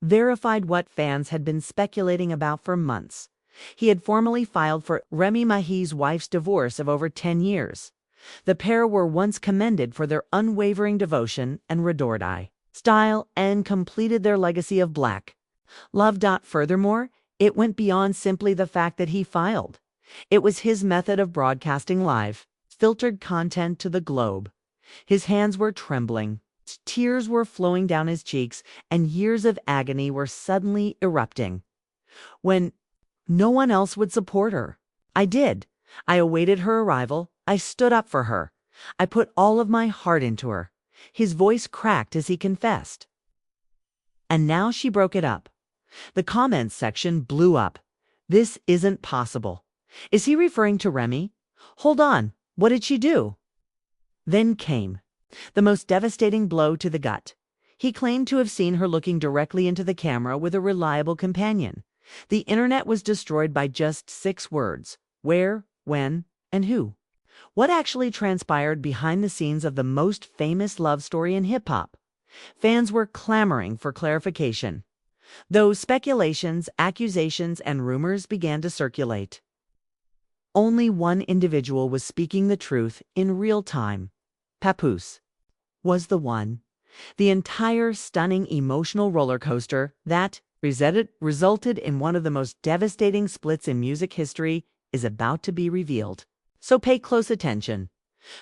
verified what fans had been speculating about for months. He had formally filed for Remy Ma's wife's divorce of over 10 years. The pair were once commended for their unwavering devotion and rudder style and completed their legacy of black love. Furthermore, it went beyond simply the fact that he filed. It was his method of broadcasting live, filtered content to the globe. His hands were trembling, tears were flowing down his cheeks, and years of agony were suddenly erupting. When no one else would support her, I did. I awaited her arrival. I stood up for her. I put all of my heart into her. His voice cracked as he confessed. And now she broke it up. The comments section blew up. This isn't possible. Is he referring to Remy? Hold on, what did she do? Then came the most devastating blow to the gut. He claimed to have seen her looking directly into the camera with a reliable companion. The internet was destroyed by just 6 words: where, when, and who. What actually transpired behind the scenes of the most famous love story in hip-hop? Fans were clamoring for clarification. Though speculations, accusations, and rumors began to circulate, only one individual was speaking the truth in real time. Papoose was the one. The entire stunning emotional roller coaster that resulted in one of the most devastating splits in music history is about to be revealed. So pay close attention.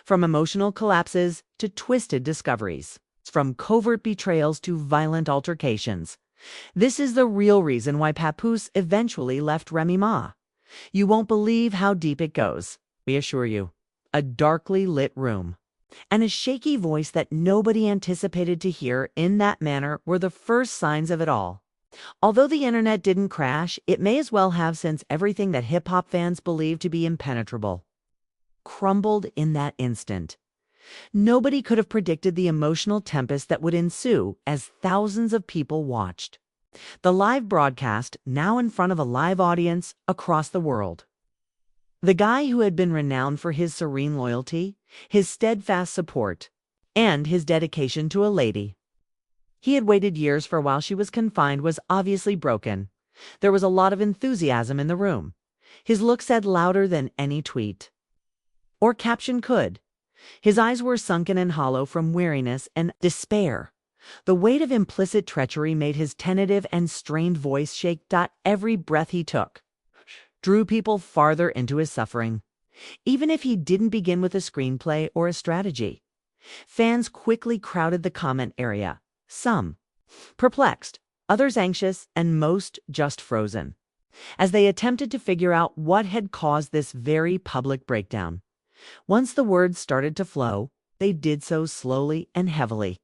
From emotional collapses to twisted discoveries, from covert betrayals to violent altercations, this is the real reason why Papoose eventually left Remy Ma. You won't believe how deep it goes, we assure you. A darkly lit room and a shaky voice that nobody anticipated to hear in that manner were the first signs of it all. Although the internet didn't crash, it may as well have, since everything that hip-hop fans believed to be impenetrable crumbled in that instant. Nobody could have predicted the emotional tempest that would ensue as thousands of people watched the live broadcast, now in front of a live audience across the world. The guy who had been renowned for his serene loyalty, his steadfast support, and his dedication to a lady he had waited years for while she was confined was obviously broken. There was a lot of enthusiasm in the room. His look said louder than any tweet or caption could. His eyes were sunken and hollow from weariness and despair. The weight of implicit treachery made his tentative and strained voice shake. Every breath he took drew people farther into his suffering, even if he didn't begin with a screenplay or a strategy. Fans quickly crowded the comment area, some perplexed, others anxious, and most just frozen, as they attempted to figure out what had caused this very public breakdown. Once the words started to flow, they did so slowly and heavily,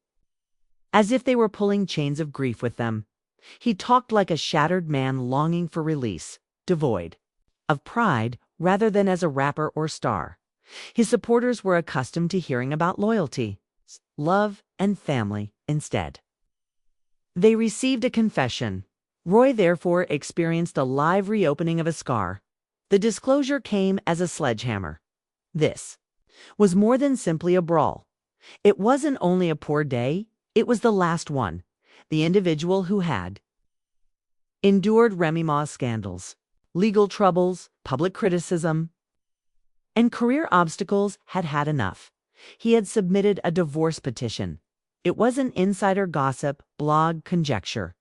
as if they were pulling chains of grief with them. He talked like a shattered man longing for release, devoid of pride rather than as a rapper or star. His supporters were accustomed to hearing about loyalty, love, and family instead. They received a confession. Roy therefore experienced a live reopening of a scar. The disclosure came as a sledgehammer. This was more than simply a brawl. It wasn't only a poor day, it was the last one. The individual who had endured Remy Ma's scandals, legal troubles, public criticism, and career obstacles had had enough. He had submitted a divorce petition. It wasn't insider gossip, blog conjecture,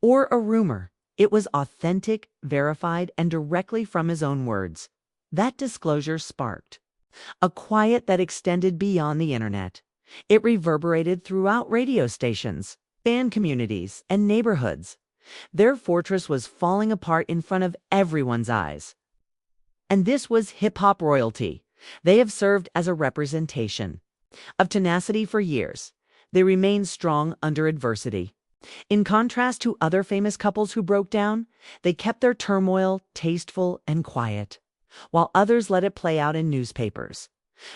or a rumor. It was authentic, verified, and directly from his own words. That disclosure sparked a quiet that extended beyond the internet. It reverberated throughout radio stations, fan communities, and neighborhoods. Their fortress was falling apart in front of everyone's eyes. And this was hip-hop royalty. They have served as a representation of tenacity for years. They remained strong under adversity. In contrast to other famous couples who broke down, they kept their turmoil tasteful and quiet, while others let it play out in newspapers.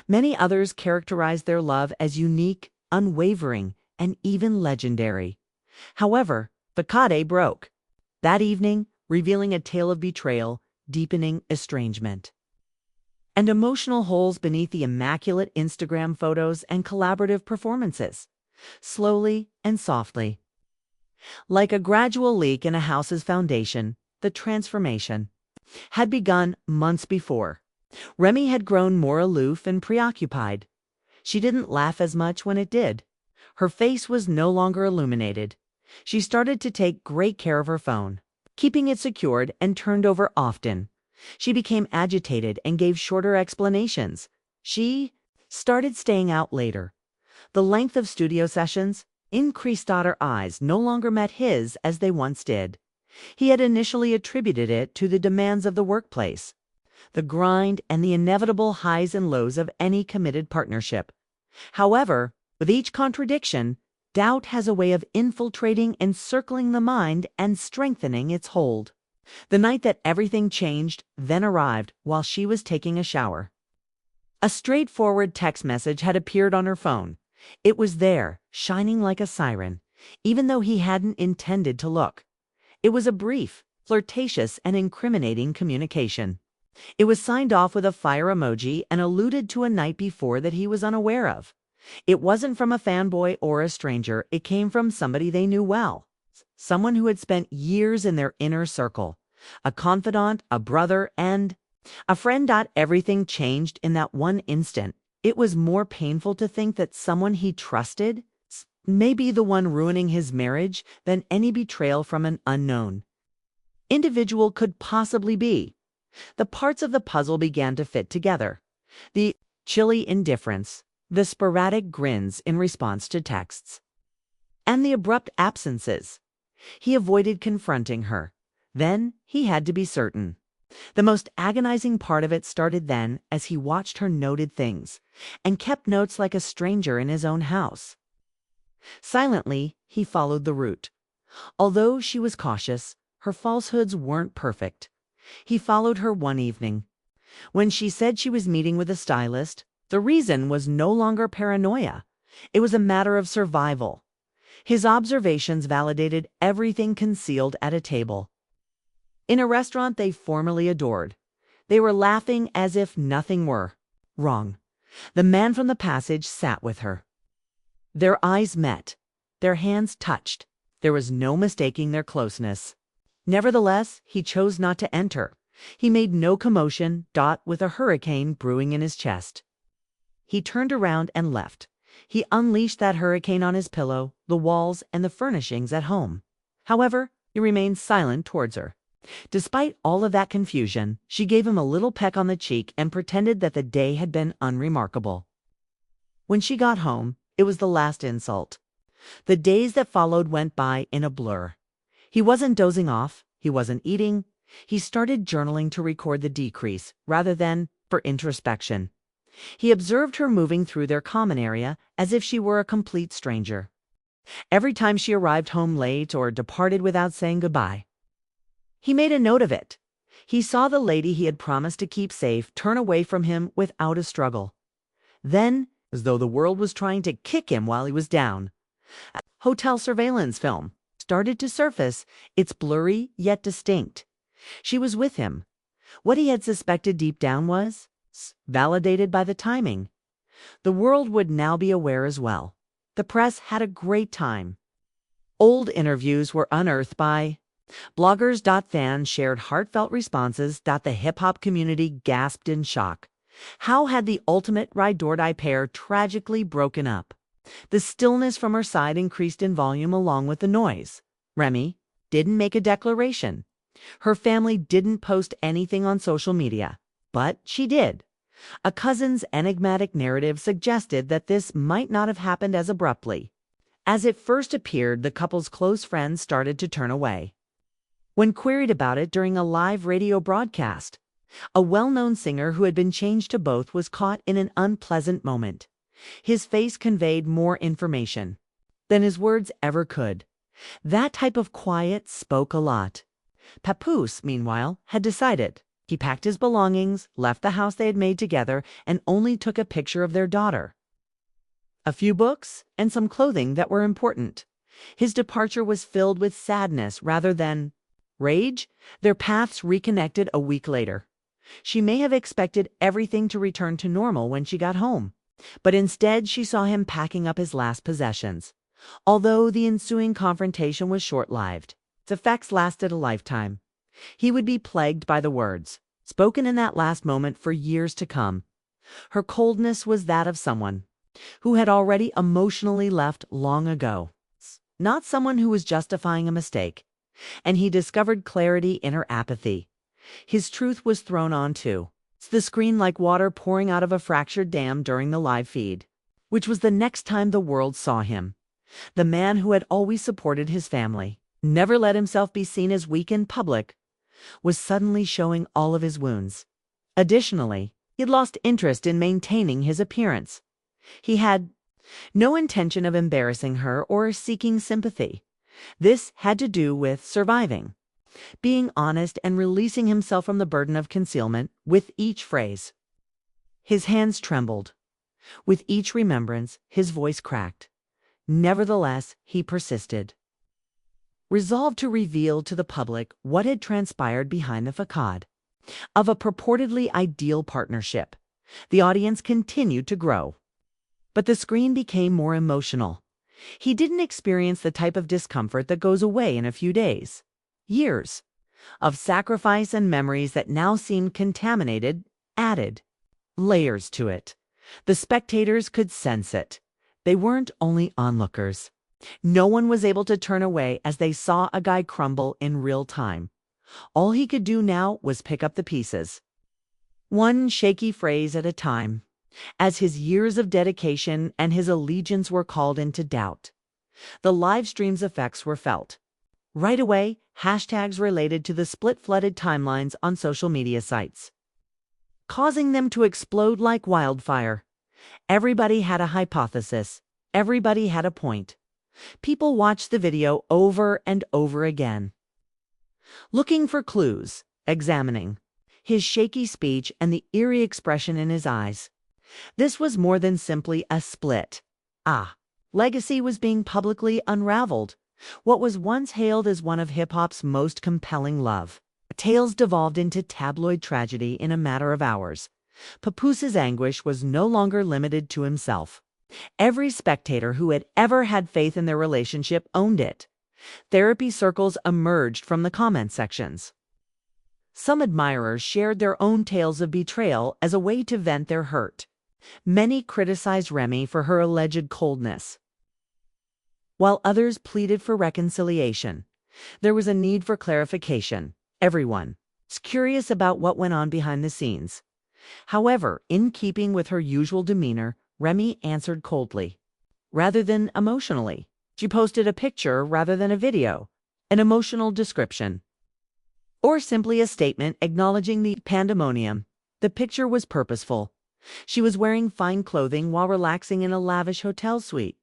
Many others characterized their love as unique, unwavering, and even legendary. However, Facade broke that evening, revealing a tale of betrayal, deepening estrangement, and emotional holes beneath the immaculate Instagram photos and collaborative performances. Slowly and softly, Like a gradual leak in a house's foundation, the transformation had begun months before. Remy had grown more aloof and preoccupied. She didn't laugh as much when it did. Her face was no longer illuminated. She started to take great care of her phone, keeping it secured and turned over often. She became agitated and gave shorter explanations. She started staying out later. The length of studio sessions increased. Her eyes no longer met his as they once did. He had initially attributed it to the demands of the workplace, the grind and the inevitable highs and lows of any committed partnership. However, with each contradiction, doubt has a way of infiltrating and circling the mind and strengthening its hold. The night that everything changed then arrived while she was taking a shower. A straightforward text message had appeared on her phone. It was there, shining like a siren, even though he hadn't intended to look. It was a brief, flirtatious, and incriminating communication. It was signed off with a fire emoji and alluded to a night before that he was unaware of. It wasn't from a fanboy or a stranger. It came from somebody they knew well, someone who had spent years in their inner circle, a confidant, a brother, and a friend. Everything changed in that one instant. It was more painful to think that someone he trusted may be the one ruining his marriage than any betrayal from an unknown individual could possibly be. The parts of the puzzle began to fit together. The chilly indifference, the sporadic grins in response to texts, and the abrupt absences. He avoided confronting her. Then he had to be certain. The most agonizing part of it started then as he watched her noted things and kept notes like a stranger in his own house. Silently, he followed the route. Although she was cautious, her falsehoods weren't perfect. He followed her one evening. When she said she was meeting with a stylist, the reason was no longer paranoia. It was a matter of survival. His observations validated everything concealed at a table in a restaurant they formerly adored. They were laughing as if nothing were wrong. The man from the passage sat with her. Their eyes met. Their hands touched. There was no mistaking their closeness. Nevertheless, he chose not to enter. He made no commotion, with a hurricane brewing in his chest. He turned around and left. He unleashed that hurricane on his pillow, the walls, and the furnishings at home. However, he remained silent towards her. Despite all of that confusion, she gave him a little peck on the cheek and pretended that the day had been unremarkable. When she got home, it was the last insult. The days that followed went by in a blur. He wasn't dozing off. He wasn't eating. He started journaling to record the decrease, rather than for introspection. He observed her moving through their common area as if she were a complete stranger. Every time she arrived home late or departed without saying goodbye, he made a note of it. He saw the lady he had promised to keep safe turn away from him without a struggle. Then, as though the world was trying to kick him while he was down, a hotel surveillance film started to surface. It's blurry yet distinct. She was with him. What he had suspected deep down was validated by the timing. The world would now be aware as well. The press had a great time. Old interviews were unearthed by bloggers. Fans shared heartfelt responses. The hip-hop community gasped in shock. How had the ultimate ride-or-die pair tragically broken up? The stillness from her side increased in volume along with the noise. Remy didn't make a declaration. Her family didn't post anything on social media, but she did. A cousin's enigmatic narrative suggested that this might not have happened as abruptly. As it first appeared, the couple's close friends started to turn away. When queried about it during a live radio broadcast, a well-known singer who had been changed to both was caught in an unpleasant moment. His face conveyed more information than his words ever could. That type of quiet spoke a lot. Papoose, meanwhile, had decided. He packed his belongings, left the house they had made together, and only took a picture of their daughter, a few books, and some clothing that were important. His departure was filled with sadness rather than rage. Their paths reconnected a week later. She may have expected everything to return to normal when she got home, but instead she saw him packing up his last possessions. Although the ensuing confrontation was short-lived, its effects lasted a lifetime. He would be plagued by the words, spoken in that last moment for years to come. Her coldness was that of someone who had already emotionally left long ago, not someone who was justifying a mistake. And he discovered clarity in her apathy. His truth was thrown on too. The screen like water pouring out of a fractured dam during the live feed, which was the next time the world saw him. The man who had always supported his family, never let himself be seen as weak in public, was suddenly showing all of his wounds. Additionally, he had lost interest in maintaining his appearance. He had no intention of embarrassing her or seeking sympathy. This had to do with surviving, being honest and releasing himself from the burden of concealment with each phrase. His hands trembled. With each remembrance, his voice cracked. Nevertheless, he persisted, resolved to reveal to the public what had transpired behind the facade of a purportedly ideal partnership. The audience continued to grow, but the screen became more emotional. He didn't experience the type of discomfort that goes away in a few days. Years of sacrifice and memories that now seemed contaminated added layers to it. The spectators could sense it. They weren't only onlookers. No one was able to turn away as they saw a guy crumble in real time. All he could do now was pick up the pieces, one shaky phrase at a time, as his years of dedication and his allegiance were called into doubt. The live stream's effects were felt. Right away, hashtags related to the split-flooded timelines on social media sites, causing them to explode like wildfire. Everybody had a hypothesis. Everybody had a point. People watched the video over and over again, looking for clues, examining his shaky speech and the eerie expression in his eyes. This was more than simply a split. Legacy was being publicly unraveled. What was once hailed as one of hip-hop's most compelling love tales devolved into tabloid tragedy in a matter of hours. Papoose's anguish was no longer limited to himself. Every spectator who had ever had faith in their relationship owned it. Therapy circles emerged from the comment sections. Some admirers shared their own tales of betrayal as a way to vent their hurt. Many criticized Remy for her alleged coldness, while others pleaded for reconciliation. There was a need for clarification. Everyone was curious about what went on behind the scenes. However, in keeping with her usual demeanor, Remy answered coldly, rather than emotionally. She posted a picture rather than a video, an emotional description, or simply a statement acknowledging the pandemonium. The picture was purposeful. She was wearing fine clothing while relaxing in a lavish hotel suite.